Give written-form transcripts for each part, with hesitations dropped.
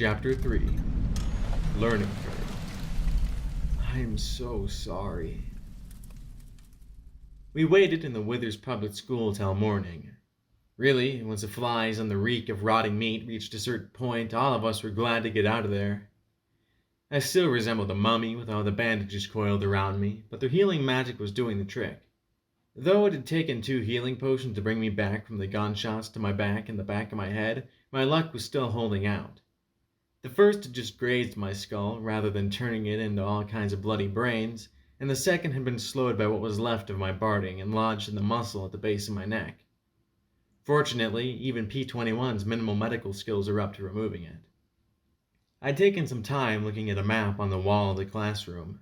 Chapter 3 Learning Curve. I'm so sorry. We waited in the Withers public school till morning. Really, once the flies and the reek of rotting meat reached a certain point, all of us were glad to get out of there. I still resembled a mummy with all the bandages coiled around me, but their healing magic was doing the trick. Though it had taken 2 healing potions to bring me back from the gunshots to my back and the back of my head, my luck was still holding out. The first had just grazed my skull, rather than turning it into all kinds of bloody brains, and the second had been slowed by what was left of my barding and lodged in the muscle at the base of my neck. Fortunately, even P-21's minimal medical skills are up to removing it. I'd taken some time looking at a map on the wall of the classroom.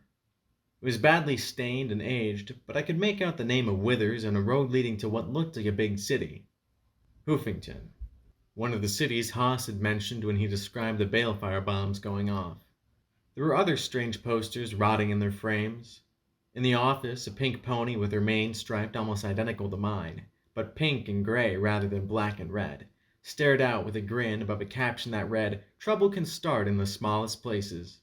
It was badly stained and aged, but I could make out the name of Withers and a road leading to what looked like a big city. Hoofington. One of the cities Haas had mentioned when he described the balefire bombs going off. There were other strange posters rotting in their frames. In the office, a pink pony with her mane striped almost identical to mine, but pink and gray rather than black and red, stared out with a grin above a caption that read, "Trouble can start in the smallest places."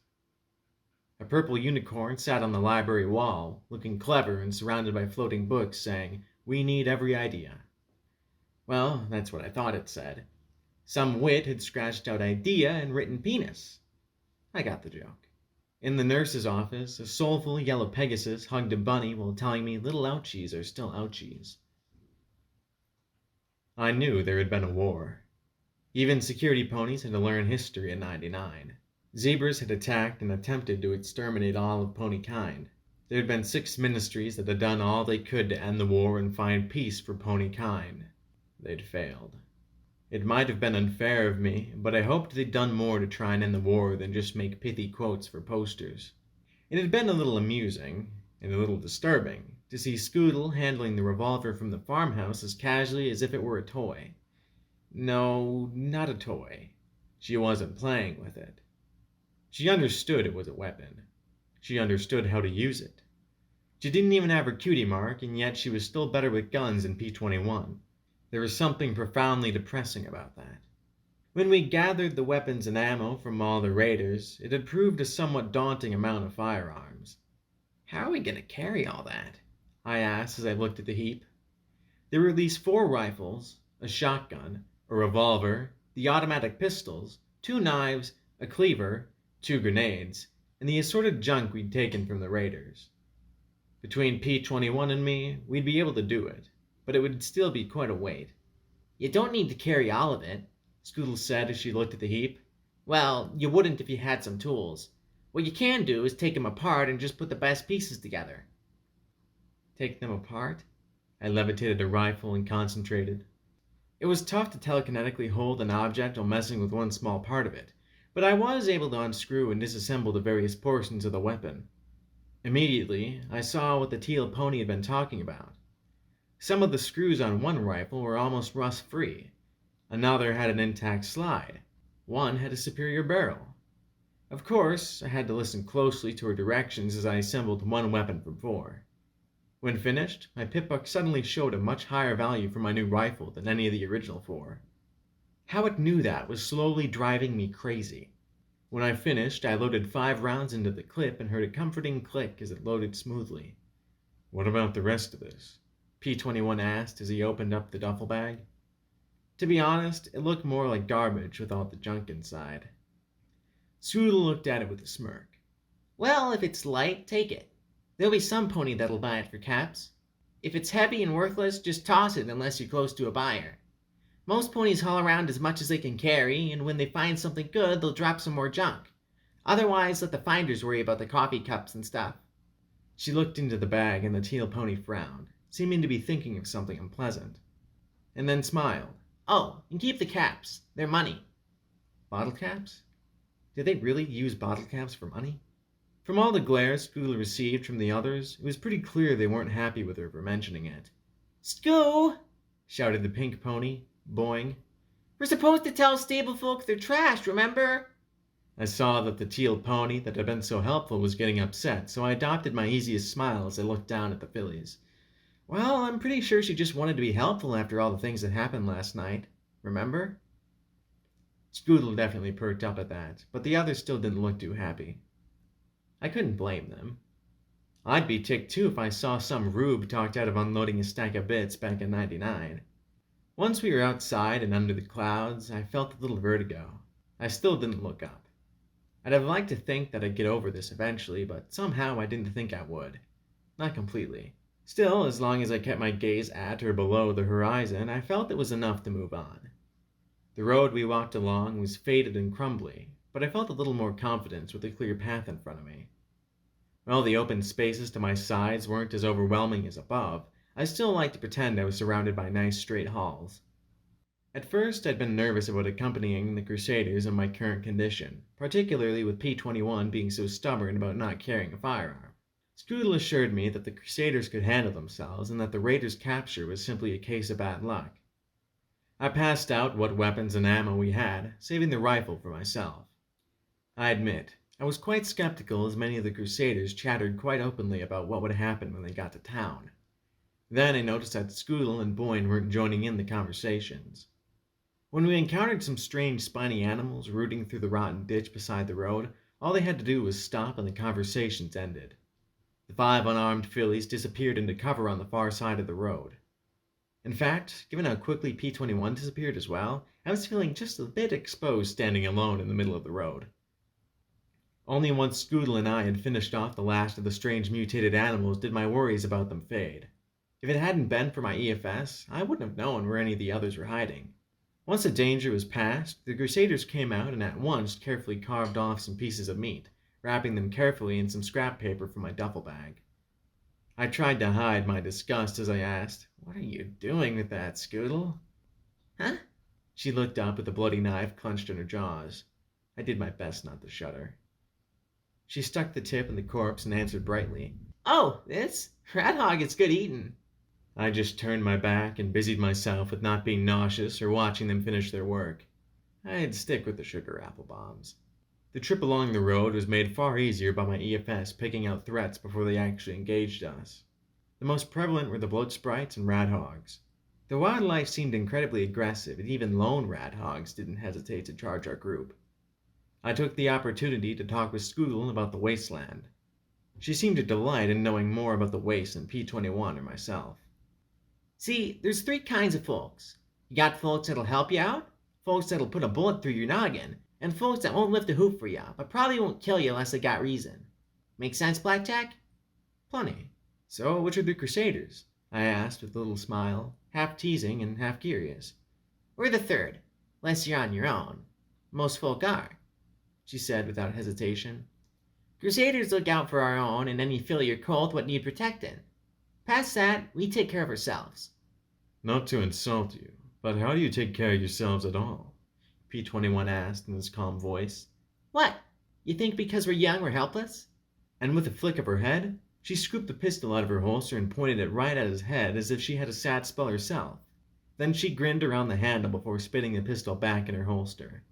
A purple unicorn sat on the library wall, looking clever and surrounded by floating books saying, "We need every idea." Well, that's what I thought it said. Some wit had scratched out idea and written penis. I got the joke. In the nurse's office, a soulful yellow Pegasus hugged a bunny while telling me little ouchies are still ouchies. I knew there had been a war. Even security ponies had to learn history in '99. Zebras had attacked and attempted to exterminate all of pony kind. There had been 6 ministries that had done all they could to end the war and find peace for pony kind. They'd failed. It might have been unfair of me, but I hoped they'd done more to try and end the war than just make pithy quotes for posters. It had been a little amusing, and a little disturbing, to see Scoodle handling the revolver from the farmhouse as casually as if it were a toy. No, not a toy. She wasn't playing with it. She understood it was a weapon. She understood how to use it. She didn't even have her cutie mark, and yet she was still better with guns than P-21. There was something profoundly depressing about that. When we gathered the weapons and ammo from all the raiders, it had proved a somewhat daunting amount of firearms. "How are we going to carry all that?" I asked as I looked at the heap. There were at least 4 rifles, a shotgun, a revolver, the automatic pistols, 2 knives, a cleaver, 2 grenades, and the assorted junk we'd taken from the raiders. Between P-21 and me, we'd be able to do it, but it would still be quite a weight. "You don't need to carry all of it," Scoodle said as she looked at the heap. "Well, you wouldn't if you had some tools. What you can do is take them apart and just put the best pieces together." Take them apart? I levitated a rifle and concentrated. It was tough to telekinetically hold an object while messing with one small part of it, but I was able to unscrew and disassemble the various portions of the weapon. Immediately, I saw what the teal pony had been talking about. Some of the screws on one rifle were almost rust-free. Another had an intact slide. One had a superior barrel. Of course, I had to listen closely to her directions as I assembled one weapon from 4. When finished, my pip-buck suddenly showed a much higher value for my new rifle than any of the original 4. How it knew that was slowly driving me crazy. When I finished, I loaded 5 rounds into the clip and heard a comforting click as it loaded smoothly. "What about the rest of this?" P-21 asked as he opened up the duffel bag. To be honest, it looked more like garbage with all the junk inside. Scoodle looked at it with a smirk. "Well, if it's light, take it. There'll be some pony that'll buy it for caps. If it's heavy and worthless, just toss it unless you're close to a buyer. Most ponies haul around as much as they can carry, and when they find something good, they'll drop some more junk. Otherwise, let the finders worry about the coffee cups and stuff." She looked into the bag, and the teal pony frowned, seeming to be thinking of something unpleasant, and then smiled. "Oh, and keep the caps. They're money." Bottle caps? Did they really use bottle caps for money? From all the glare Scoodle received from the others, it was pretty clear they weren't happy with her for mentioning it. "Scoo!" shouted the pink pony, boing. "We're supposed to tell stable folk they're trash, remember?" I saw that the teal pony that had been so helpful was getting upset, so I adopted my easiest smile as I looked down at the fillies. "Well, I'm pretty sure she just wanted to be helpful after all the things that happened last night. Remember?" Scoodle definitely perked up at that, but the others still didn't look too happy. I couldn't blame them. I'd be ticked too if I saw some rube talked out of unloading a stack of bits back in '99. Once we were outside and under the clouds, I felt a little vertigo. I still didn't look up. I'd have liked to think that I'd get over this eventually, but somehow I didn't think I would. Not completely. Still, as long as I kept my gaze at or below the horizon, I felt it was enough to move on. The road we walked along was faded and crumbly, but I felt a little more confidence with a clear path in front of me. While the open spaces to my sides weren't as overwhelming as above, I still liked to pretend I was surrounded by nice straight halls. At first, I'd been nervous about accompanying the Crusaders in my current condition, particularly with P-21 being so stubborn about not carrying a firearm. Scoodle assured me that the Crusaders could handle themselves and that the Raiders' capture was simply a case of bad luck. I passed out what weapons and ammo we had, saving the rifle for myself. I admit, I was quite skeptical as many of the Crusaders chattered quite openly about what would happen when they got to town. Then I noticed that Scoodle and Boyne weren't joining in the conversations. When we encountered some strange spiny animals rooting through the rotten ditch beside the road, all they had to do was stop and the conversations ended. The 5 unarmed fillies disappeared into cover on the far side of the road. In fact, given how quickly P-21 disappeared as well, I was feeling just a bit exposed standing alone in the middle of the road. Only once Scoodle and I had finished off the last of the strange mutated animals did my worries about them fade. If it hadn't been for my EFS, I wouldn't have known where any of the others were hiding. Once the danger was past, the Crusaders came out and at once carefully carved off some pieces of meat, wrapping them carefully in some scrap paper from my duffel bag. I tried to hide my disgust as I asked, "What are you doing with that, Scoodle?" "Huh?" She looked up with the bloody knife clenched in her jaws. I did my best not to shudder. She stuck the tip in the corpse and answered brightly, "Oh, this? Rat hog is good eatin'." I just turned my back and busied myself with not being nauseous or watching them finish their work. I'd stick with the sugar apple bombs. The trip along the road was made far easier by my EFS picking out threats before they actually engaged us. The most prevalent were the bloat sprites and rat hogs. The wildlife seemed incredibly aggressive, and even lone rat hogs didn't hesitate to charge our group. I took the opportunity to talk with Scoodle about the wasteland. She seemed to delight in knowing more about the waste than P-21 or myself. "See, there's 3 kinds of folks. You got folks that'll help you out, folks that'll put a bullet through your noggin, and folks that won't lift a hoof for you, but probably won't kill you unless they got reason. Make sense, Blackjack?" "Plenty. So, which are the Crusaders?" I asked with a little smile, half teasing and half curious. "We're the 3rd, unless you're on your own. Most folk are," she said without hesitation. "Crusaders look out for our own and any filly or colt what need protecting. Past that, we take care of ourselves." "Not to insult you, but how do you take care of yourselves at all?" P-21 asked in his calm voice. "What? You think because we're young we're helpless?" And with a flick of her head, she scooped the pistol out of her holster and pointed it right at his head as if she had a sad spell herself. Then she grinned around the handle before spitting the pistol back in her holster.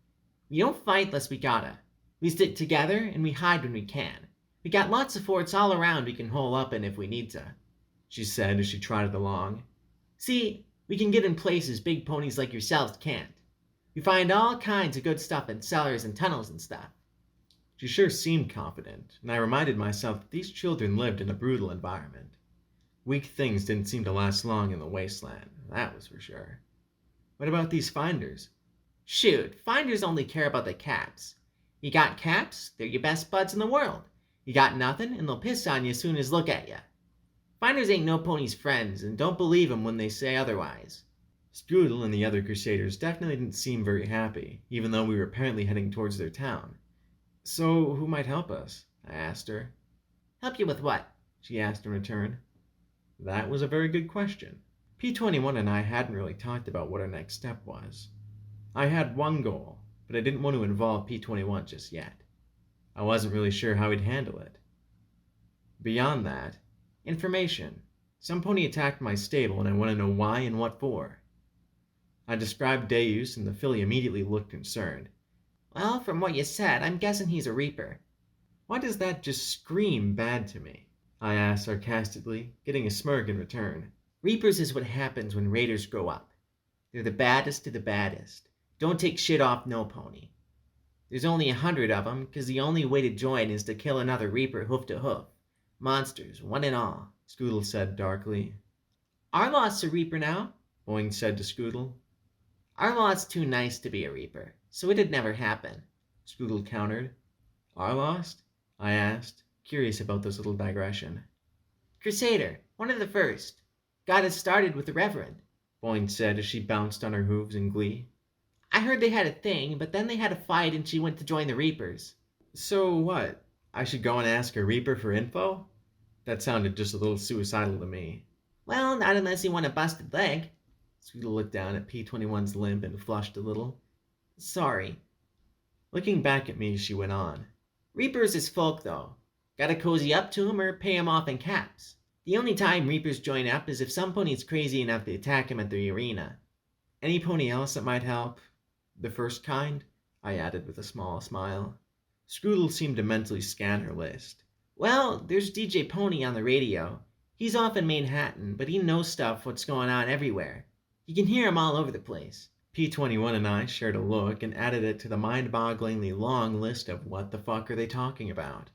"We don't fight unless we gotta. We stick together and we hide when we can. We got lots of forts all around we can hole up in if we need to," she said as she trotted along. "See, we can get in places big ponies like yourselves can't. We find all kinds of good stuff in cellars and tunnels and stuff." She sure seemed confident, and I reminded myself that these children lived in a brutal environment. Weak things didn't seem to last long in the wasteland, that was for sure. What about these finders? "Shoot, finders only care about the caps. You got caps, they're your best buds in the world. You got nothing, and they'll piss on you as soon as look at you. Finders ain't no pony's friends, and don't believe 'em when they say otherwise." Scoodle and the other Crusaders definitely didn't seem very happy, even though we were apparently heading towards their town. "So, who might help us?" I asked her. "Help you with what?" she asked in return. That was a very good question. P-21 and I hadn't really talked about what our next step was. I had one goal, but I didn't want to involve P-21 just yet. I wasn't really sure how he'd handle it. Beyond that, information. Some pony attacked my stable and I want to know why and what for. I described Deus and the filly immediately looked concerned. "Well, from what you said, I'm guessing he's a reaper." "Why does that just scream bad to me?" I asked sarcastically, getting a smirk in return. "Reapers is what happens when raiders grow up. They're the baddest of the baddest. Don't take shit off no pony. There's only 100 of them, 'cause the only way to join is to kill another Reaper hoof to hoof. Monsters, one and all, Scoodle said darkly. Arlost's a Reaper now, Boing said to Scoodle. Arlost's too nice to be a Reaper, so it'd never happen, Scoodle countered. Arlost? I asked, curious about this little digression. Crusader, one of the first. Got us started with the Reverend, Boing said as she bounced on her hooves in glee. I heard they had a thing, but then they had a fight and she went to join the Reapers. So what? I should go and ask a Reaper for info? That sounded just a little suicidal to me. Well, not unless you want a busted leg. Scoodle looked down at P-21's limp and flushed a little. Sorry. Looking back at me, she went on. Reapers is folk, though. Gotta cozy up to 'em or pay 'em off in caps. The only time Reapers join up is if some pony's crazy enough to attack 'em at the arena. Any pony else that might help? The first kind? I added with a small smile. Scoodle seemed to mentally scan her list. Well, there's DJ Pony on the radio. He's off in Manhattan, but he knows stuff what's going on everywhere. You can hear him all over the place. P-21 and I shared a look and added it to the mind-bogglingly long list of what the fuck are they talking about.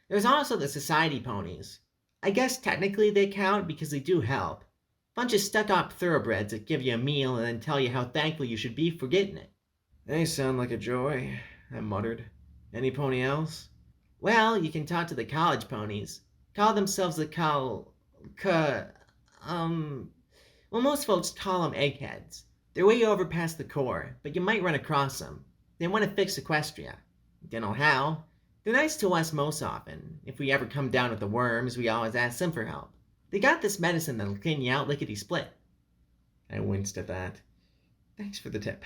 There's also the society ponies. I guess technically they count because they do help. Bunch of stuck-up thoroughbreds that give you a meal and then tell you how thankful you should be for getting it. They sound like a joy, I muttered. Any pony else? Well, you can talk to the college ponies. Call themselves the well, most folks call them eggheads. They're way over past the core, but you might run across them. They want to fix Equestria. Dunno how. They're nice to us most often. If we ever come down with the worms, we always ask them for help. They got this medicine that'll clean you out lickety-split. I winced at that. Thanks for the tip.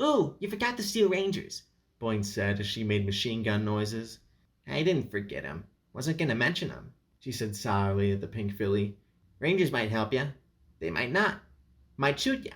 Ooh, you forgot the Steel Rangers, Boing said as she made machine gun noises. I didn't forget 'em. Wasn't gonna mention 'em, she said sourly at the pink filly. Rangers might help ya. They might not. Might shoot ya.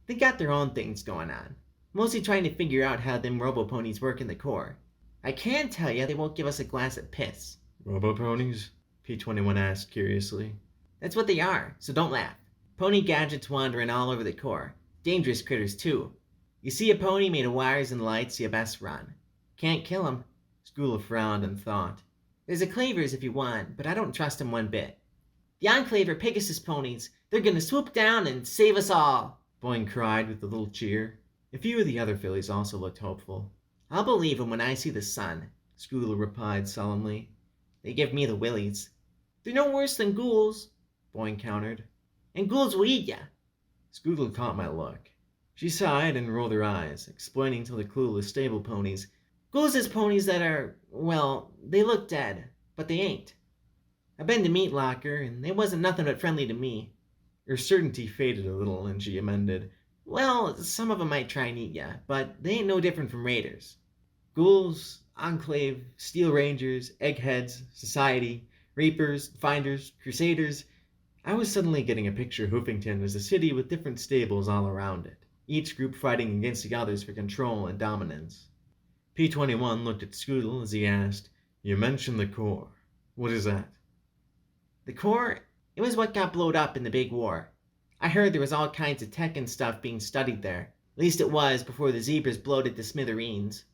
They got their own things going on. Mostly trying to figure out how them robo-ponies work in the core. I can tell ya they won't give us a glass of piss. Robo-ponies? P-21 asked curiously. That's what they are, so don't laugh. Pony gadgets wandering all over the core. Dangerous critters, too. You see a pony made of wires and lights, you best run. Can't kill 'em. Scoodle frowned and thought. There's a Clavers if you want, but I don't trust 'em one bit. The Enclave are Pegasus ponies. They're gonna swoop down and save us all. Boing cried with a little cheer. A few of the other fillies also looked hopeful. I'll believe 'em when I see the sun, Scoodle replied sullenly. They give me the willies. They're no worse than ghouls, Boing countered. And ghouls will eat ya. Scoodle caught my look. She sighed and rolled her eyes, explaining to the clueless stable ponies. Ghouls is ponies that are, well, they look dead, but they ain't. I've been to Meat Locker, and they wasn't nothing but friendly to me. Her certainty faded a little, and she amended. Well, some of 'em might try and eat ya, but they ain't no different from raiders. Ghouls, Enclave, Steel Rangers, Eggheads, Society, Reapers, Finders, Crusaders. I was suddenly getting a picture of Hoofington as a city with different stables all around it, each group fighting against the others for control and dominance. P-21 looked at Scoodle as he asked, You mentioned the core. What is that? The core, it was what got blowed up in the big war. I heard there was all kinds of tech and stuff being studied there. At least it was before the zebras blowed it to smithereens.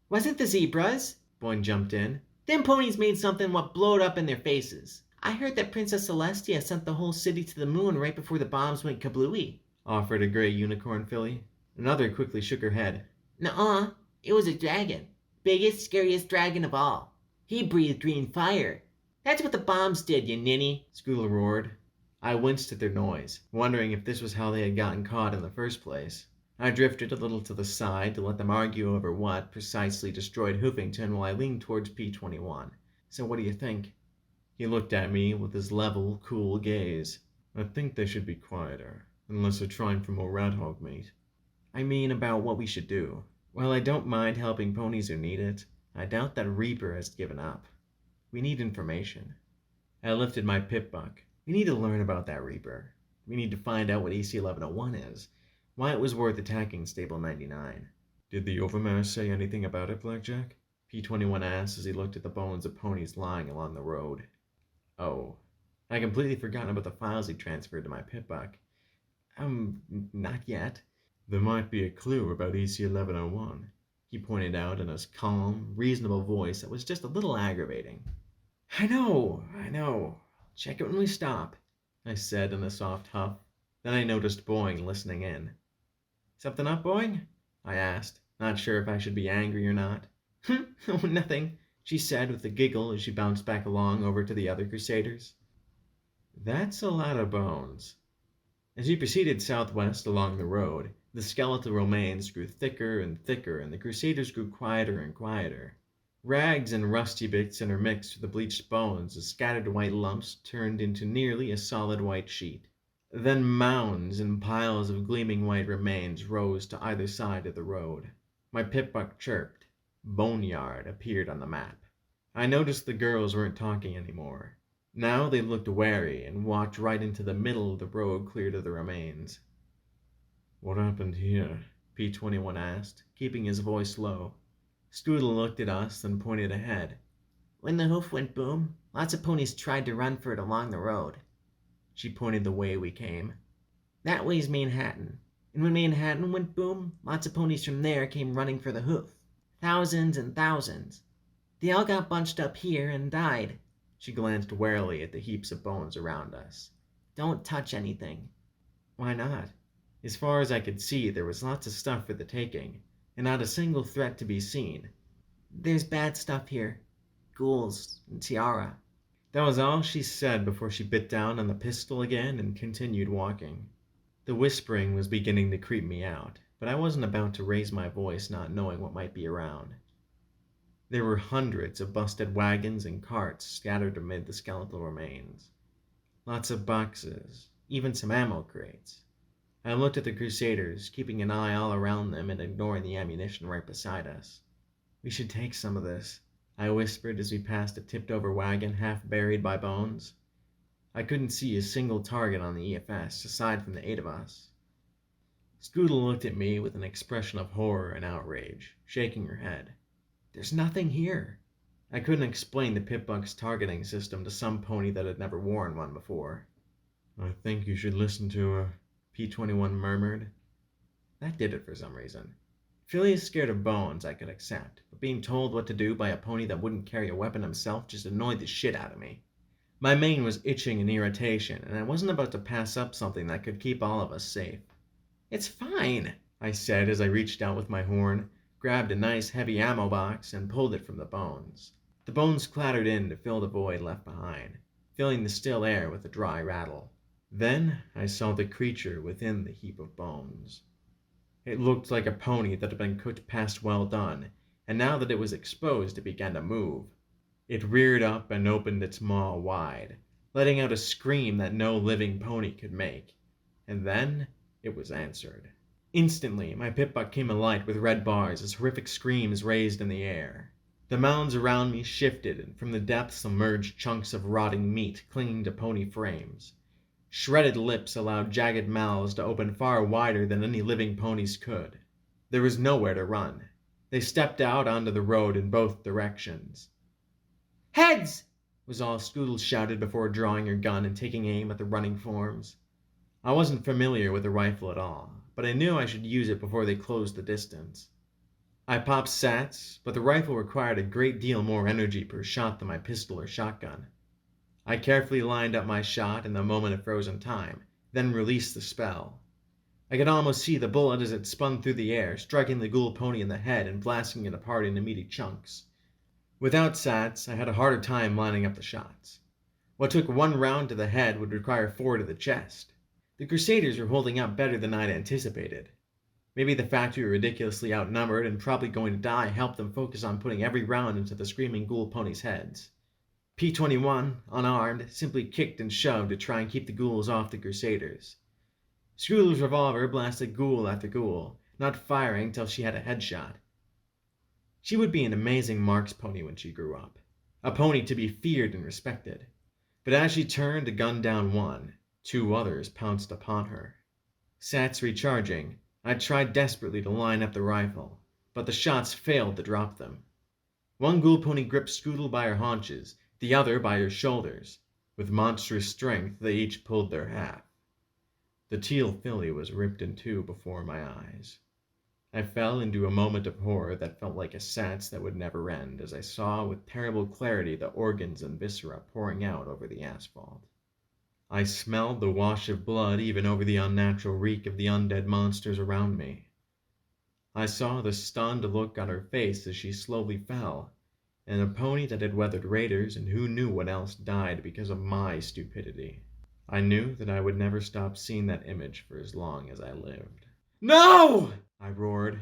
Wasn't the zebras? Boing jumped in. Them ponies made something what blowed up in their faces. I heard that Princess Celestia sent the whole city to the moon right before the bombs went kablooey, Offered a gray unicorn filly. Another quickly shook her head. Nuh-uh, it was a dragon. Biggest, scariest dragon of all. He breathed green fire. That's what the bombs did, you ninny, Scoodle roared. I winced at their noise, wondering if this was how they had gotten caught in the first place. I drifted a little to the side to let them argue over what precisely destroyed Hoofington while I leaned towards P-21. So what do you think? He looked at me with his level, cool gaze. I think they should be quieter, unless they're trying for more rat hog meat. I mean about what we should do. While I don't mind helping ponies who need it, I doubt that Reaper has given up. We need information. I lifted my pip buck. We need to learn about that Reaper. We need to find out what AC-1101 is, why it was worth attacking Stable 99. Did the Overmaster say anything about it, Blackjack? P-21 asked as he looked at the bones of ponies lying along the road. Oh, I completely forgotten about the files he transferred to my pip buck. Not yet. There might be a clue about EC-1101. He pointed out in his calm, reasonable voice that was just a little aggravating. I know. I'll check it when we stop, I said in a soft huff. Then I noticed Boing listening in. Something up, Boing? I asked, not sure if I should be angry or not. Oh, nothing, she said with a giggle as she bounced back along over to the other Crusaders. That's a lot of bones. As we proceeded southwest along the road, the skeletal remains grew thicker and thicker, and the Crusaders grew quieter and quieter. Rags and rusty bits intermixed with the bleached bones as scattered white lumps turned into nearly a solid white sheet. Then mounds and piles of gleaming white remains rose to either side of the road. My pip-buck chirped. Boneyard appeared on the map. I noticed the girls weren't talking anymore. Now they looked wary and walked right into the middle of the road cleared of the remains. What happened here? P-21 asked, keeping his voice low. Scoodle looked at us, then pointed ahead. When the hoof went boom, lots of ponies tried to run for it along the road. She pointed the way we came. That way's Manhattan. And when Manhattan went boom, lots of ponies from there came running for the hoof. Thousands and thousands. They all got bunched up here and died. She glanced warily at the heaps of bones around us. Don't touch anything. Why not? As far as I could see, there was lots of stuff for the taking, and not a single threat to be seen. There's bad stuff here. Ghouls and Tiara. That was all she said before she bit down on the pistol again and continued walking. The whispering was beginning to creep me out, but I wasn't about to raise my voice not knowing what might be around. There were hundreds of busted wagons and carts scattered amid the skeletal remains. Lots of boxes, even some ammo crates. I looked at the Crusaders, keeping an eye all around them and ignoring the ammunition right beside us. We should take some of this, I whispered as we passed a tipped-over wagon half buried by bones. I couldn't see a single target on the EFS aside from the 8 of us. Scoodle looked at me with an expression of horror and outrage, shaking her head. There's nothing here. I couldn't explain the pip-buck's targeting system to some pony that had never worn one before. I think you should listen to her, P-21 murmured. That did it for some reason. Phileas scared of bones I could accept, but being told what to do by a pony that wouldn't carry a weapon himself just annoyed the shit out of me. My mane was itching in irritation, and I wasn't about to pass up something that could keep all of us safe. It's fine, I said as I reached out with my horn, grabbed a nice heavy ammo box, and pulled it from the bones. The bones clattered in to fill the void left behind, filling the still air with a dry rattle. Then I saw the creature within the heap of bones. It looked like a pony that had been cooked past well done, and now that it was exposed it began to move. It reared up and opened its maw wide, letting out a scream that no living pony could make. And then it was answered. Instantly, my pip-buck came alight with red bars as horrific screams raised in the air. The mounds around me shifted, and from the depths emerged chunks of rotting meat clinging to pony frames. Shredded lips allowed jagged mouths to open far wider than any living ponies could. There was nowhere to run. They stepped out onto the road in both directions. "Heads!" was all Scoodle shouted before drawing her gun and taking aim at the running forms. I wasn't familiar with the rifle at all, but I knew I should use it before they closed the distance. I popped sats, but the rifle required a great deal more energy per shot than my pistol or shotgun. I carefully lined up my shot in the moment of frozen time, then released the spell. I could almost see the bullet as it spun through the air, striking the ghoul pony in the head and blasting it apart into meaty chunks. Without sats, I had a harder time lining up the shots. What took one round to the head would require 4 to the chest. The Crusaders were holding up better than I'd anticipated. Maybe the fact we were ridiculously outnumbered and probably going to die helped them focus on putting every round into the screaming ghoul ponies' heads. P-21, unarmed, simply kicked and shoved to try and keep the ghouls off the Crusaders. Scoodle's revolver blasted ghoul after ghoul, not firing till she had a headshot. She would be an amazing marks pony when she grew up, a pony to be feared and respected. But as she turned to gun down one, 2 others pounced upon her. Sats recharging, I tried desperately to line up the rifle, but the shots failed to drop them. One ghoul pony gripped Scoodle by her haunches, the other by her shoulders. With monstrous strength, they each pulled their half. The teal filly was ripped in two before my eyes. I fell into a moment of horror that felt like a seance that would never end as I saw with terrible clarity the organs and viscera pouring out over the asphalt. I smelled the wash of blood even over the unnatural reek of the undead monsters around me. I saw the stunned look on her face as she slowly fell, and a pony that had weathered raiders and who knew what else died because of my stupidity. I knew that I would never stop seeing that image for as long as I lived. "No!" I roared,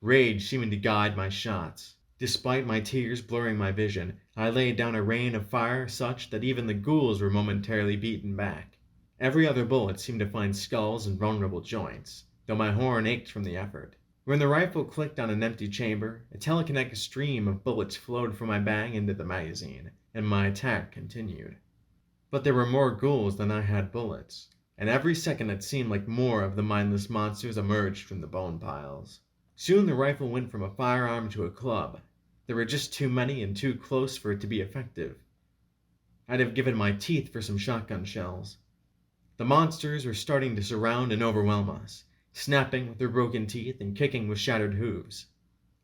rage seeming to guide my shots. Despite my tears blurring my vision, I laid down a rain of fire such that even the ghouls were momentarily beaten back. Every other bullet seemed to find skulls and vulnerable joints, though my horn ached from the effort. When the rifle clicked on an empty chamber, a telekinetic stream of bullets flowed from my bag into the magazine, and my attack continued. But there were more ghouls than I had bullets, and every second it seemed like more of the mindless monsters emerged from the bone piles. Soon the rifle went from a firearm to a club. There were just too many and too close for it to be effective. I'd have given my teeth for some shotgun shells. The monsters were starting to surround and overwhelm us, snapping with their broken teeth and kicking with shattered hooves.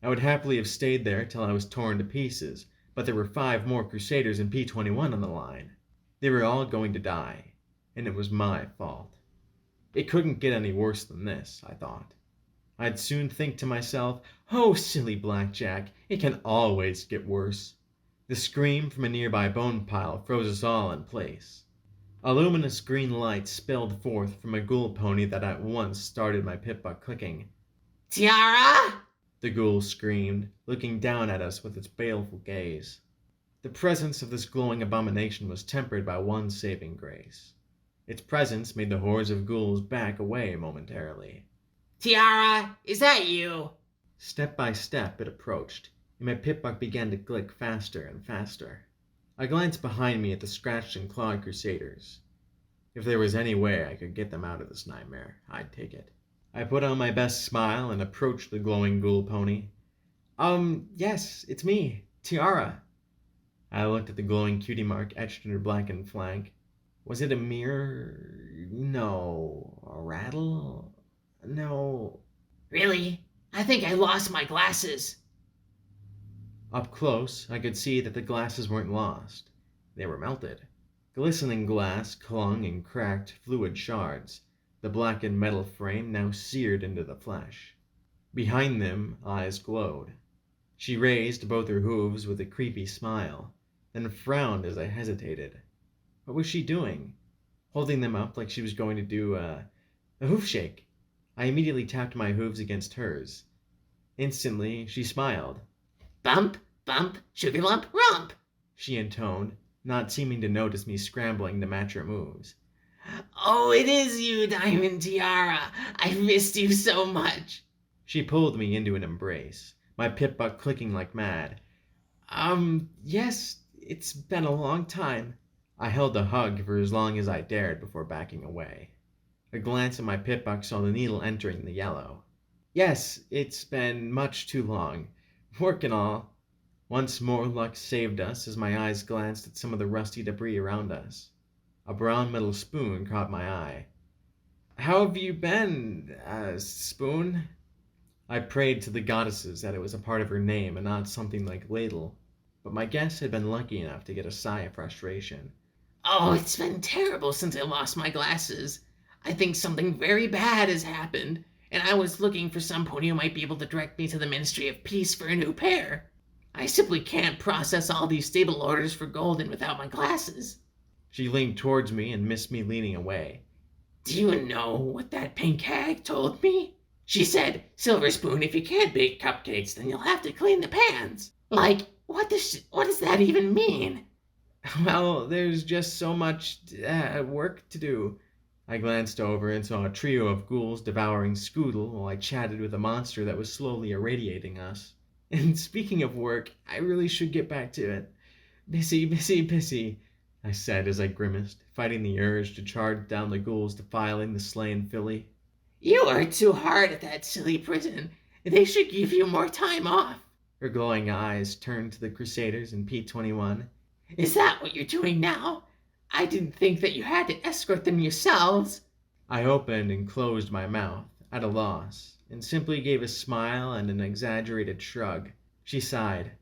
I would happily have stayed there till I was torn to pieces, but there were 5 more Crusaders and P-21 on the line. They were all going to die, and it was my fault. It couldn't get any worse than this, I thought. I'd soon think to myself, "Oh, silly Blackjack, it can always get worse." The scream from a nearby bone pile froze us all in place. A luminous green light spilled forth from a ghoul pony that at once started my pip-buck clicking. "Tiara!" The ghoul screamed, looking down at us with its baleful gaze. The presence of this glowing abomination was tempered by one saving grace. Its presence made the hordes of ghouls back away momentarily. "Tiara, is that you?" Step by step it approached, and my pip-buck began to click faster and faster. I glanced behind me at the scratched and clawed Crusaders. If there was any way I could get them out of this nightmare, I'd take it. I put on my best smile and approached the glowing ghoul pony. Yes, it's me, Tiara." I looked at the glowing cutie mark etched in her blackened flank. Was it a mirror? No. A rattle? No. "Really? I think I lost my glasses." Up close, I could see that the glasses weren't lost. They were melted. Glistening glass clung in cracked, fluid shards, the blackened metal frame now seared into the flesh. Behind them, eyes glowed. She raised both her hooves with a creepy smile, then frowned as I hesitated. What was she doing? Holding them up like she was going to do a hoof shake. I immediately tapped my hooves against hers. Instantly, she smiled. "Bump, bump, sugar lump, rump," she intoned, not seeming to notice me scrambling to match her moves. "Oh, it is you, Diamond Tiara. I've missed you so much." She pulled me into an embrace, my pip-buck clicking like mad. Yes, it's been a long time." I held the hug for as long as I dared before backing away. A glance at my pip-buck saw the needle entering the yellow. "Yes, it's been much too long. Work and all." Once more luck saved us as my eyes glanced at some of the rusty debris around us. A brown metal spoon caught my eye. "How have you been, Spoon?" I prayed to the goddesses that it was a part of her name and not something like ladle, but my guess had been lucky enough to get a sigh of frustration. "Oh, it's been terrible since I lost my glasses. I think something very bad has happened, and I was looking for some pony who might be able to direct me to the Ministry of Peace for a new pair. I simply can't process all these stable orders for Golden without my glasses." She leaned towards me and missed me leaning away. "Do you know what that pink hag told me? She said, 'Silver Spoon, if you can't bake cupcakes, then you'll have to clean the pans.' Like, what does that even mean?" "Well, there's just so much work to do." I glanced over and saw a trio of ghouls devouring Scoodle while I chatted with a monster that was slowly irradiating us. "And speaking of work, I really should get back to it. Busy, I said as I grimaced, fighting the urge to charge down the ghouls defiling the slain filly. "You work too hard at that silly prison. They should give you more time off." Her glowing eyes turned to the Crusaders and P-21. "Is that what you're doing now? I didn't think that you had to escort them yourselves." I opened and closed my mouth, at a loss, and simply gave a smile and an exaggerated shrug. She sighed.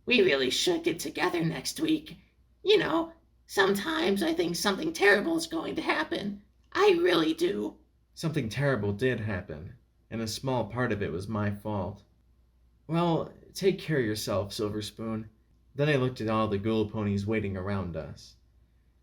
We really should get together next week. You know, sometimes I think something terrible is going to happen. I really do. Something terrible did happen, and a small part of it was my fault. Well, take care of yourself, Silver Spoon. Then I looked at all the ghoul ponies waiting around us.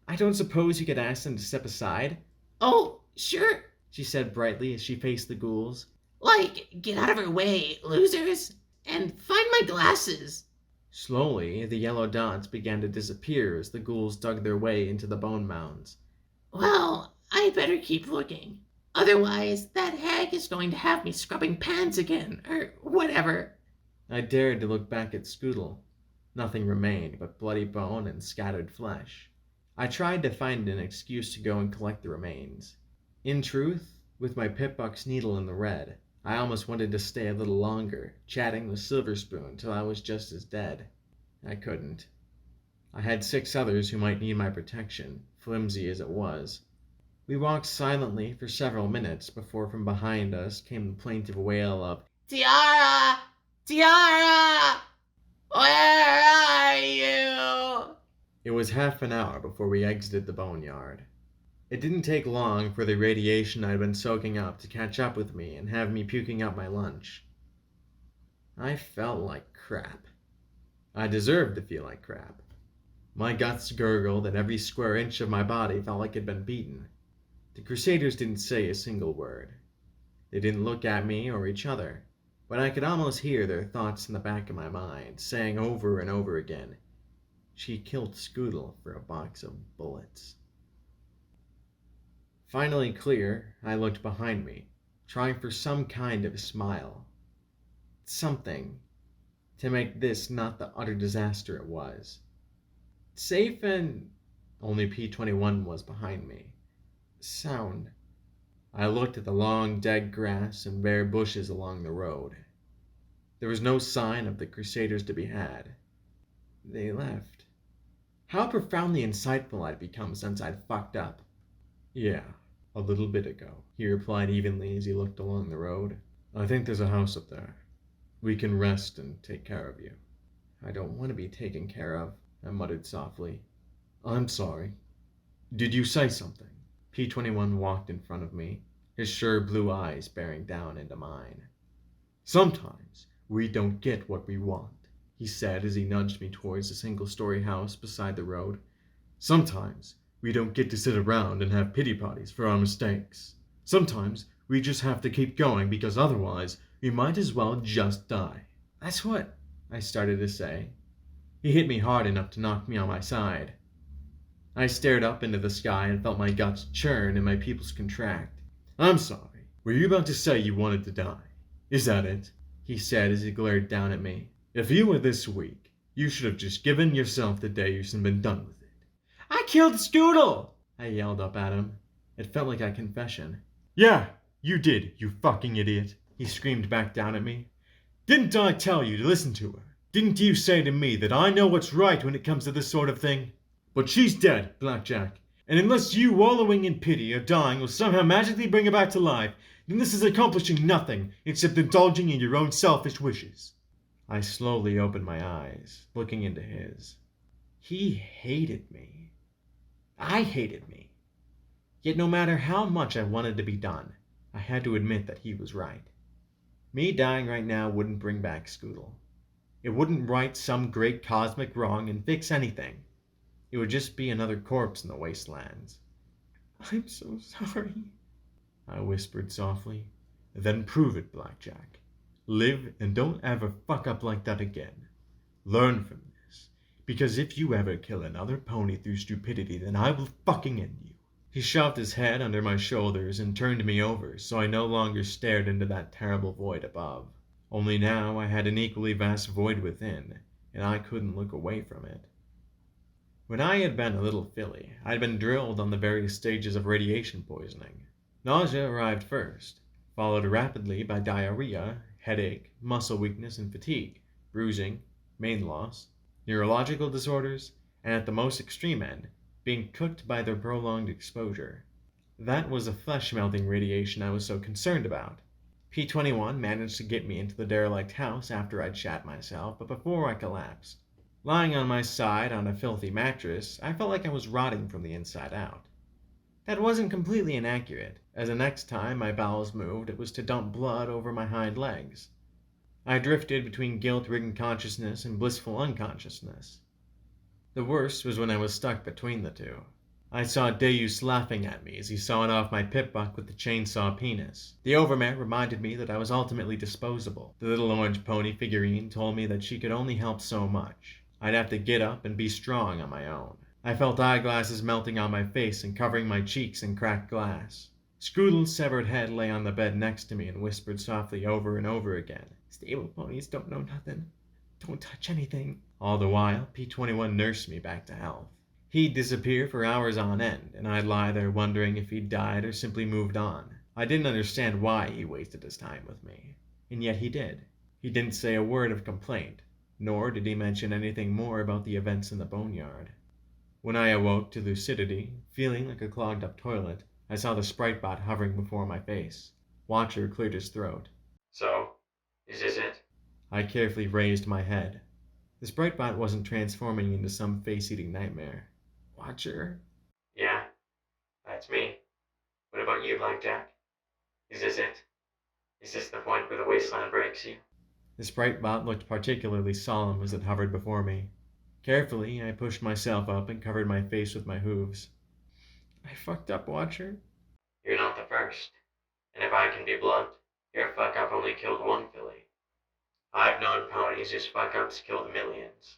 I don't suppose you could ask them to step aside? Oh, sure, She said brightly as she faced the ghouls. like, get out of our way, losers, and find my glasses. Slowly, the yellow dots began to disappear as the ghouls dug their way into the bone mounds. Well, I better keep looking. Otherwise, that hag is going to have me scrubbing pans again, or whatever. I dared to look back at Scoodle. Nothing remained but bloody bone and scattered flesh. I tried to find an excuse to go and collect the remains. In truth, with my Pip-Buck's needle in the red, I almost wanted to stay a little longer, chatting with Silver Spoon till I was just as dead. I couldn't. I had 6 others who might need my protection, flimsy as it was. We walked silently for several minutes before from behind us came the plaintive wail of, Tiara! Tiara! Where are you? It was half an hour before we exited the boneyard. It didn't take long for the radiation I'd been soaking up to catch up with me and have me puking up my lunch. I felt like crap. I deserved to feel like crap. My guts gurgled and every square inch of my body felt like it'd been beaten. The Crusaders didn't say a single word. They didn't look at me or each other, but I could almost hear their thoughts in the back of my mind, saying over and over again, "She killed Scoodle for a box of bullets." Finally clear, I looked behind me, trying for some kind of smile. Something to make this not the utter disaster it was. Safe and only P-21 was behind me. Sound. I looked at the long dead grass and bare bushes along the road. There was no sign of the Crusaders to be had. They left. How profoundly insightful I'd become since I'd fucked up. Yeah, a little bit ago, he replied evenly as he looked along the road. I think there's a house up there. We can rest and take care of you. I don't want to be taken care of, I muttered softly. I'm sorry. Did you say something? P-21 walked in front of me, his sure blue eyes bearing down into mine. Sometimes we don't get what we want, he said as he nudged me towards a single-story house beside the road. Sometimes we don't get to sit around and have pity parties for our mistakes. Sometimes we just have to keep going because otherwise we might as well just die. That's what I started to say. He hit me hard enough to knock me on my side. I stared up into the sky and felt my guts churn and my pupils contract. I'm sorry. Were you about to say you wanted to die? Is that it? He said as he glared down at me. If you were this weak, you should have just given yourself the days and been done with it. I killed Scoodle! I yelled up at him. It felt like a confession. Yeah, you did, you fucking idiot, he screamed back down at me. Didn't I tell you to listen to her? Didn't you say to me that I know what's right when it comes to this sort of thing? But she's dead, Blackjack, and unless you wallowing in pity or dying will somehow magically bring her back to life, then this is accomplishing nothing except indulging in your own selfish wishes. I slowly opened my eyes, looking into his. He hated me. I hated me. Yet no matter how much I wanted to be done, I had to admit that he was right. Me dying right now wouldn't bring back Scoodle. It wouldn't right some great cosmic wrong and fix anything. It would just be another corpse in the wastelands. I'm so sorry, I whispered softly. Then prove it, Blackjack. Live and don't ever fuck up like that again. Learn from this, because if you ever kill another pony through stupidity, then I will fucking end you. He shoved his head under my shoulders and turned me over, so I no longer stared into that terrible void above. Only now I had an equally vast void within, and I couldn't look away from it. When I had been a little filly, I had been drilled on the various stages of radiation poisoning. Nausea arrived first, followed rapidly by diarrhea, headache, muscle weakness and fatigue, bruising, main loss, neurological disorders, and at the most extreme end, being cooked by their prolonged exposure. That was the flesh-melting radiation I was so concerned about. P-21 managed to get me into the derelict house after I'd shat myself, but before I collapsed. Lying on my side on a filthy mattress, I felt like I was rotting from the inside out. That wasn't completely inaccurate, as the next time my bowels moved, it was to dump blood over my hind legs. I drifted between guilt-ridden consciousness and blissful unconsciousness. The worst was when I was stuck between the two. I saw Deus laughing at me as he sawed off my pip-buck with the chainsaw penis. The overmare reminded me that I was ultimately disposable. The little orange pony figurine told me that she could only help so much. I'd have to get up and be strong on my own. I felt eyeglasses melting on my face and covering my cheeks in cracked glass. Scroodle's severed head lay on the bed next to me and whispered softly over and over again, "Stable ponies don't know nothing. Don't touch anything." All the while, P-21 nursed me back to health. He'd disappear for hours on end, and I'd lie there wondering if he'd died or simply moved on. I didn't understand why he wasted his time with me, and yet he did. He didn't say a word of complaint, nor did he mention anything more about the events in the boneyard. When I awoke to lucidity, feeling like a clogged-up toilet, I saw the sprite bot hovering before my face. Watcher cleared his throat. "So, is this it?" I carefully raised my head. The sprite bot wasn't transforming into some face-eating nightmare. Watcher? "Yeah, that's me. What about you, Blackjack? Is this it? Is this the point where the wasteland breaks you?" The sprite bot looked particularly solemn as it hovered before me. Carefully, I pushed myself up and covered my face with my hooves. "I fucked up, Watcher." "You're not the first. And if I can be blunt, your fuck-up only killed one filly. I've known ponies whose fuck-ups killed millions.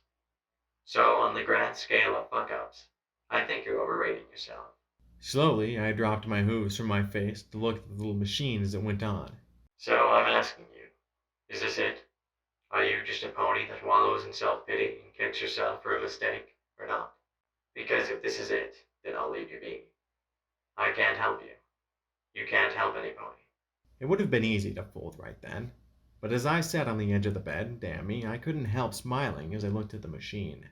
So, on the grand scale of fuck-ups, I think you're overrating yourself." Slowly, I dropped my hooves from my face to look at the little machine as it went on. "So, I'm asking you, is this it? Are you just a pony that wallows in self-pity and kicks yourself for a mistake, or not? Because if this is it, then I'll leave you be. I can't help you. You can't help any pony." It would have been easy to fold right then, but as I sat on the edge of the bed, damn me, I couldn't help smiling as I looked at the machine.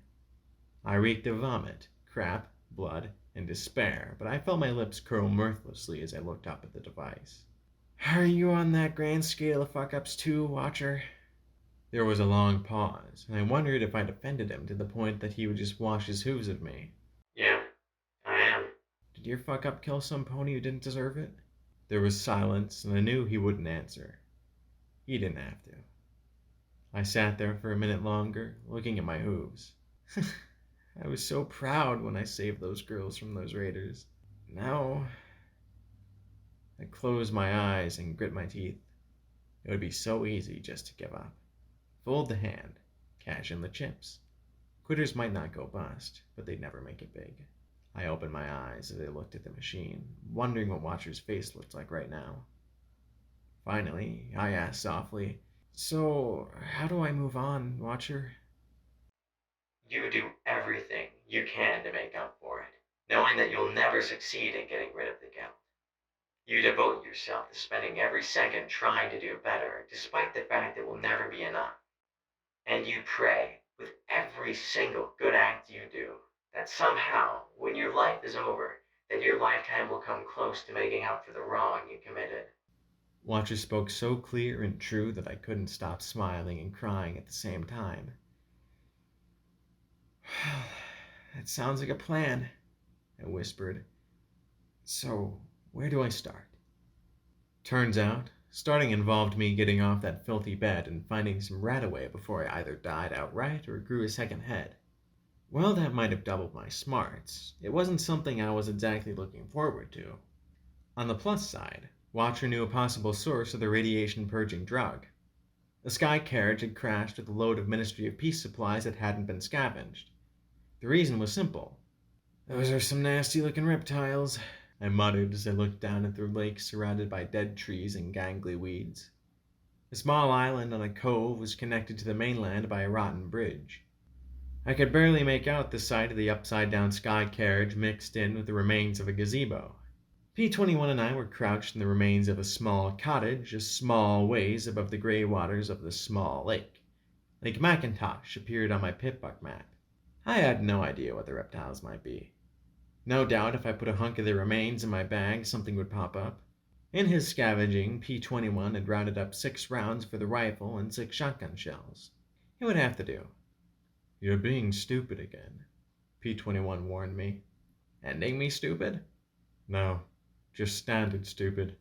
I reeked of vomit, crap, blood, and despair, but I felt my lips curl mirthlessly as I looked up at the device. "Are you on that grand scale of fuck-ups too, Watcher?" There was a long pause, and I wondered if I'd offended him to the point that he would just wash his hooves of me. "Yeah, I am." Did your fuck-up kill some pony who didn't deserve it? There was silence, and I knew he wouldn't answer. He didn't have to. I sat there for a minute longer, looking at my hooves. I was so proud when I saved those girls from those raiders. Now, I closed my eyes and grit my teeth. It would be so easy just to give up. Fold the hand, cash in the chips. Quitters might not go bust, but they'd never make it big. I opened my eyes as I looked at the machine, wondering what Watcher's face looked like right now. Finally, I asked softly, "So, how do I move on, Watcher?" You do everything you can to make up for it, knowing that you'll never succeed in getting rid of the guilt. You devote yourself to spending every second trying to do better, despite the fact it will never be enough. And you pray, with every single good act you do, that somehow, when your life is over, that your lifetime will come close to making up for the wrong you committed." Watcher spoke so clear and true that I couldn't stop smiling and crying at the same time. "Well, that sounds like a plan," I whispered. "So, where do I start?" Turns out, starting involved me getting off that filthy bed and finding some rataway before I either died outright or grew a second head. Well, that might have doubled my smarts. It wasn't something I was exactly looking forward to. On the plus side, Watcher knew a possible source of the radiation-purging drug. The sky carriage had crashed with a load of Ministry of Peace supplies that hadn't been scavenged. The reason was simple. "Those are some nasty-looking reptiles," I muttered as I looked down at the lake surrounded by dead trees and gangly weeds. A small island on a cove was connected to the mainland by a rotten bridge. I could barely make out the side of the upside-down sky carriage mixed in with the remains of a gazebo. P-21 and I were crouched in the remains of a small cottage a small ways above the gray waters of the small lake. Lake Macintosh appeared on my Pip-Buck map. I had no idea what the reptiles might be. No doubt if I put a hunk of their remains in my bag, something would pop up. In his scavenging, P-21 had rounded up 6 rounds for the rifle and 6 shotgun shells. It would have to do. "You're being stupid again," P-21 warned me. "Ending me stupid?" "No, just standard stupid."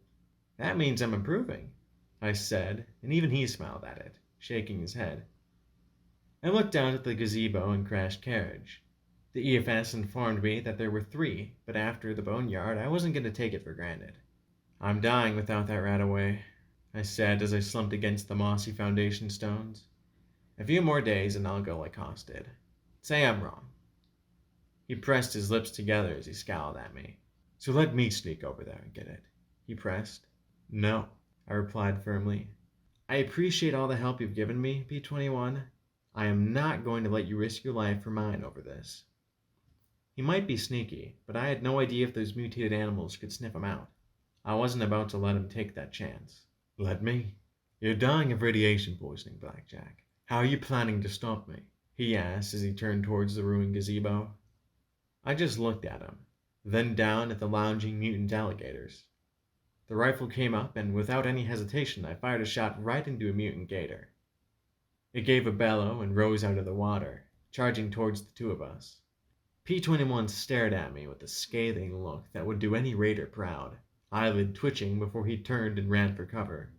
"That means I'm improving," I said, and even he smiled at it, shaking his head. I looked down at the gazebo and crashed carriage. The EFS informed me that there were 3, but after the boneyard, I wasn't going to take it for granted. "I'm dying without that rat away," I said as I slumped against the mossy foundation stones. "A few more days and I'll go like Haas did. Say I'm wrong." He pressed his lips together as he scowled at me. "So let me sneak over there and get it," he pressed. "No," I replied firmly. "I appreciate all the help you've given me, P-21. I am not going to let you risk your life for mine over this." He might be sneaky, but I had no idea if those mutated animals could sniff him out. I wasn't about to let him take that chance. "Let me? You're dying of radiation poisoning, Blackjack. How are you planning to stop me?" he asked as he turned towards the ruined gazebo. I just looked at him, then down at the lounging mutant alligators. The rifle came up, and without any hesitation, I fired a shot right into a mutant gator. It gave a bellow and rose out of the water, charging towards the 2 of us. P-21 stared at me with a scathing look that would do any raider proud, eyelid twitching before he turned and ran for cover.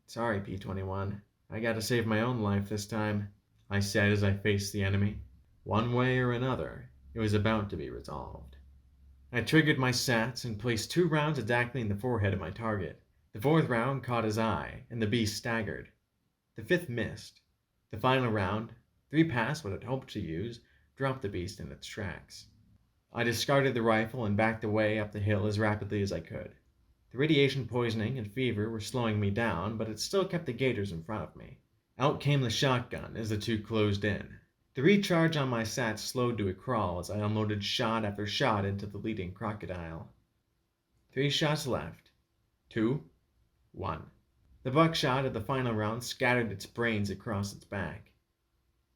"Sorry, P-21. I gotta save my own life this time," I said as I faced the enemy. One way or another, it was about to be resolved. I triggered my sats and placed 2 rounds exactly in the forehead of my target. The 4th round caught his eye, and the beast staggered. The 5th missed. The final round, 3 past what I'd hoped to use, dropped the beast in its tracks. I discarded the rifle and backed away up the hill as rapidly as I could. The radiation poisoning and fever were slowing me down, but it still kept the gators in front of me. Out came the shotgun as the 2 closed in. The recharge on my sats slowed to a crawl as I unloaded shot after shot into the leading crocodile. 3 shots left. 2. 1. The buckshot of the final round scattered its brains across its back.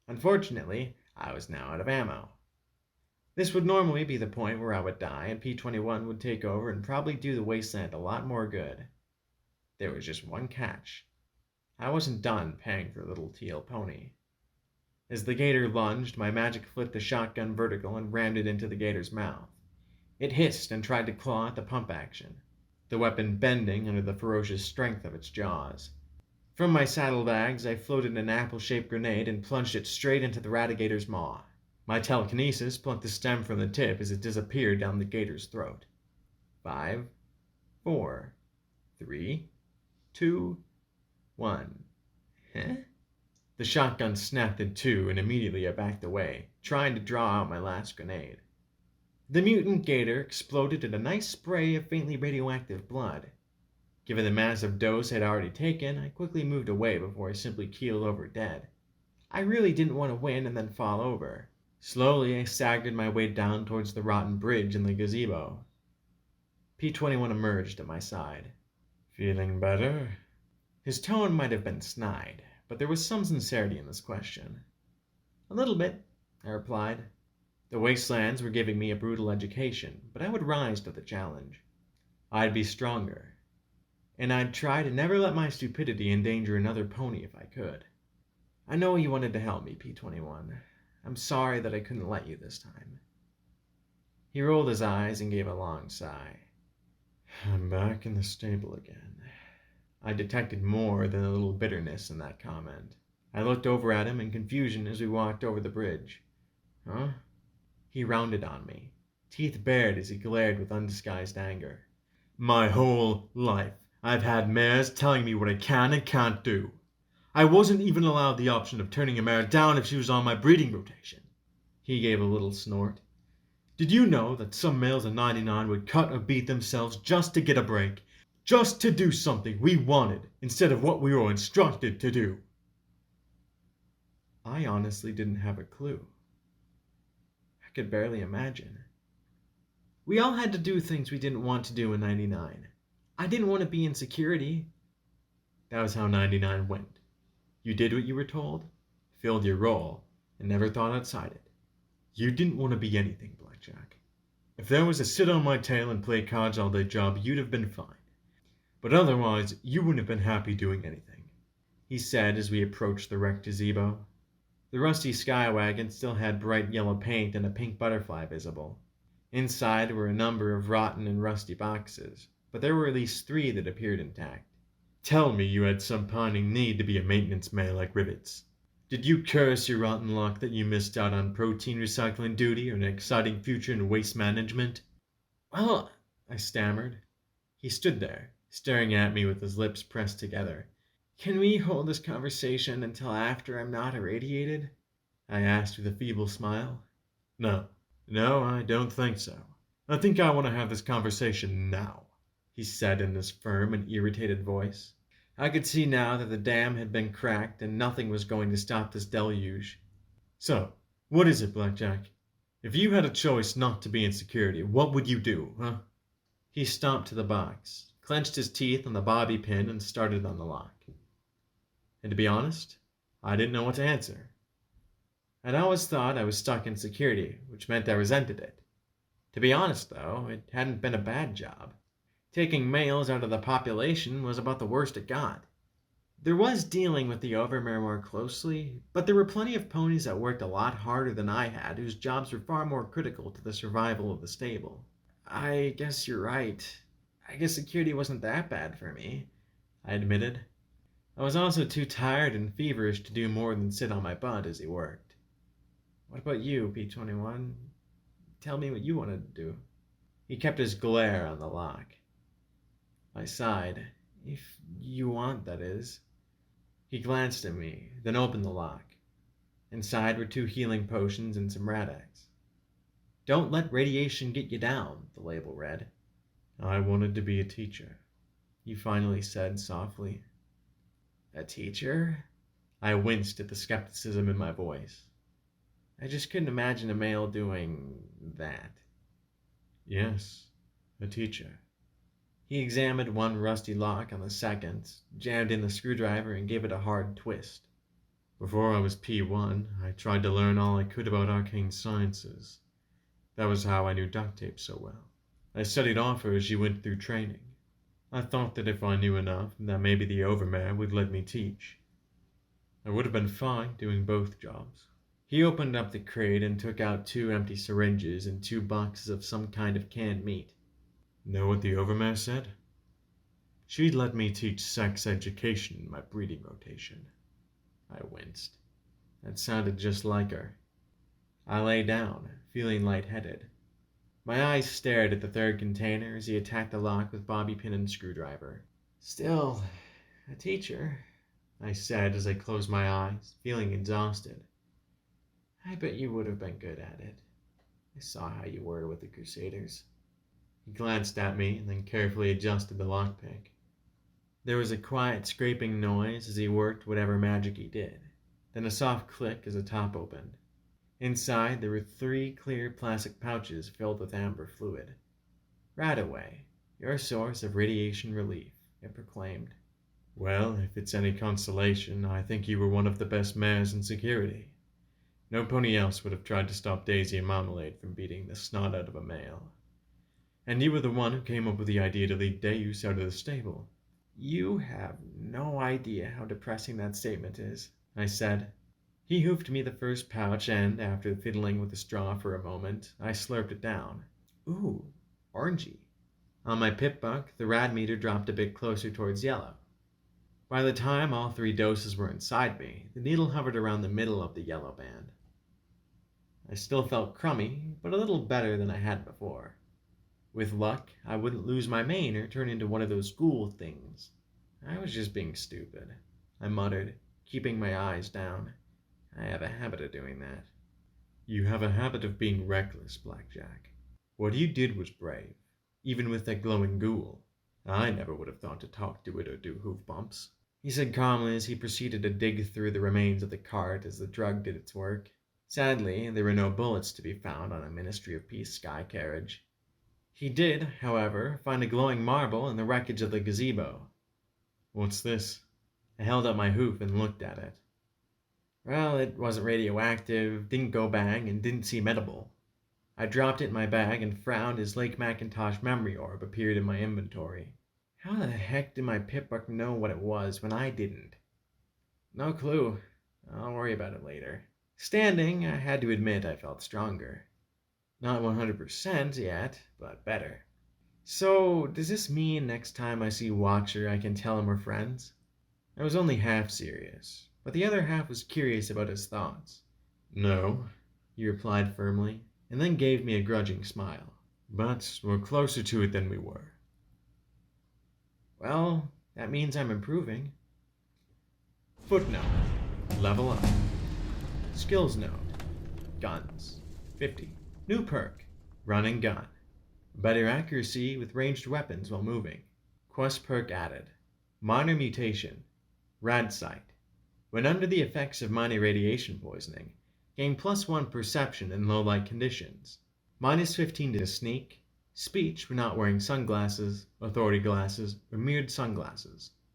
Unfortunately, I was now out of ammo. This would normally be the point where I would die, and P-21 would take over and probably do the wasteland a lot more good. There was just one catch. I wasn't done paying for little teal pony. As the gator lunged, my magic flipped the shotgun vertical and rammed it into the gator's mouth. It hissed and tried to claw at the pump action, the weapon bending under the ferocious strength of its jaws. From my saddlebags, I floated an apple-shaped grenade and plunged it straight into the ratigator's maw. My telekinesis plucked the stem from the tip as it disappeared down the gator's throat. 5, 4, 3, 2, 1. Huh? The shotgun snapped in 2, and immediately I backed away, trying to draw out my last grenade. The mutant gator exploded in a nice spray of faintly radioactive blood. Given the massive dose I'd already taken, I quickly moved away before I simply keeled over dead. I really didn't want to win and then fall over. Slowly, I staggered my way down towards the rotten bridge in the gazebo. P-21 emerged at my side. "Feeling better?" His tone might have been snide, but there was some sincerity in this question. "A little bit," I replied. The wastelands were giving me a brutal education, but I would rise to the challenge. I'd be stronger, and I'd try to never let my stupidity endanger another pony if I could. "I know you wanted to help me, P-21. I'm sorry that I couldn't let you this time." He rolled his eyes and gave a long sigh. "I'm back in the stable again." I detected more than a little bitterness in that comment. I looked over at him in confusion as we walked over the bridge. "Huh?" He rounded on me, teeth bared as he glared with undisguised anger. "My whole life, I've had mares telling me what I can and can't do. I wasn't even allowed the option of turning a mare down if she was on my breeding rotation." He gave a little snort. "Did you know that some males in 99 would cut or beat themselves just to get a break? Just to do something we wanted instead of what we were instructed to do?" I honestly didn't have a clue. I could barely imagine. We all had to do things we didn't want to do in 99. I didn't want to be in security. That was how 99 went. You did what you were told, filled your role, and never thought outside it. You didn't want to be anything, Blackjack. If there was a sit on my tail and play cards all day job, you'd have been fine. But otherwise, you wouldn't have been happy doing anything, he said as we approached the wrecked gazebo. The rusty skywagon still had bright yellow paint and a pink butterfly visible. Inside were a number of rotten and rusty boxes, but there were at least 3 that appeared intact. Tell me you had some pining need to be a maintenance man like Rivets. Did you curse your rotten luck that you missed out on protein recycling duty or an exciting future in waste management? Well, I stammered. He stood there, staring at me with his lips pressed together. Can we hold this conversation until after I'm not irradiated? I asked with a feeble smile. No, I don't think so. I think I want to have this conversation now, he said in his firm and irritated voice. I could see now that the dam had been cracked and nothing was going to stop this deluge. So, what is it, Blackjack? If you had a choice not to be in security, what would you do, huh? He stomped to the box, clenched his teeth on the bobby pin, and started on the lock. And to be honest, I didn't know what to answer. I'd always thought I was stuck in security, which meant I resented it. To be honest, though, it hadn't been a bad job. Taking males out of the population was about the worst it got. There was dealing with the overmare more closely, but there were plenty of ponies that worked a lot harder than I had, whose jobs were far more critical to the survival of the stable. I guess you're right. I guess security wasn't that bad for me, I admitted. I was also too tired and feverish to do more than sit on my butt as he worked. What about you, P21? Tell me what you wanted to do. He kept his glare on the lock. I sighed. If you want, that is. He glanced at me, then opened the lock. Inside were 2 healing potions and some Rad-X. Don't let radiation get you down, the label read. I wanted to be a teacher, he finally said softly. A teacher? I winced at the skepticism in my voice. I just couldn't imagine a male doing that. Yes, a teacher. He examined one rusty lock on the second, jammed in the screwdriver, and gave it a hard twist. Before I was P1, I tried to learn all I could about arcane sciences. That was how I knew duct tape so well. I studied off her as she went through training. I thought that if I knew enough, that maybe the overmare would let me teach. I would have been fine doing both jobs. He opened up the crate and took out 2 empty syringes and 2 boxes of some kind of canned meat. Know what the overmare said? She'd let me teach sex education in my breeding rotation. I winced. That sounded just like her. I lay down, feeling lightheaded. My eyes stared at the 3rd container as he attacked the lock with bobby pin and screwdriver. Still, a teacher, I said as I closed my eyes, feeling exhausted. I bet you would have been good at it. I saw how you were with the Crusaders. He glanced at me and then carefully adjusted the lockpick. There was a quiet scraping noise as he worked whatever magic he did, then a soft click as the top opened. Inside there were 3 clear plastic pouches filled with amber fluid. Radaway, your source of radiation relief, it proclaimed. Well, if it's any consolation, I think you were one of the best mares in security. No pony else would have tried to stop Daisy and Marmalade from beating the snot out of a male. And you were the one who came up with the idea to lead Deus out of the stable. You have no idea how depressing that statement is, I said. He hoofed me the first pouch and, after fiddling with the straw for a moment, I slurped it down. Ooh, orangey. On my pip buck, the rad meter dropped a bit closer towards yellow. By the time all 3 doses were inside me, the needle hovered around the middle of the yellow band. I still felt crummy, but a little better than I had before. With luck, I wouldn't lose my mane or turn into one of those ghoul things. I was just being stupid, I muttered, keeping my eyes down. I have a habit of doing that. You have a habit of being reckless, Blackjack. What you did was brave, even with that glowing ghoul. I never would have thought to talk to it or do hoof bumps, he said calmly as he proceeded to dig through the remains of the cart as the drug did its work. Sadly, there were no bullets to be found on a Ministry of Peace sky carriage. He did, however, find a glowing marble in the wreckage of the gazebo. What's this? I held up my hoof and looked at it. Well, it wasn't radioactive, didn't go bang, and didn't seem edible. I dropped it in my bag and frowned as Lake Macintosh memory orb appeared in my inventory. How the heck did my Pip-Buck know what it was when I didn't? No clue. I'll worry about it later. Standing, I had to admit I felt stronger. Not 100% yet, but better. So, does this mean next time I see Watcher I can tell him we're friends? I was only half serious, but the other half was curious about his thoughts. No, he replied firmly, and then gave me a grudging smile. But we're closer to it than we were. Well, that means I'm improving. Footnote. Level up. Skills node. Guns. 50. New perk. Run and gun. Better accuracy with ranged weapons while moving. Quest perk added. Minor mutation. Rad sight. When under the effects of minor radiation poisoning, gain +1 perception in low light conditions. -15 to sneak. Speech when not wearing sunglasses, authority glasses, or mirrored sunglasses.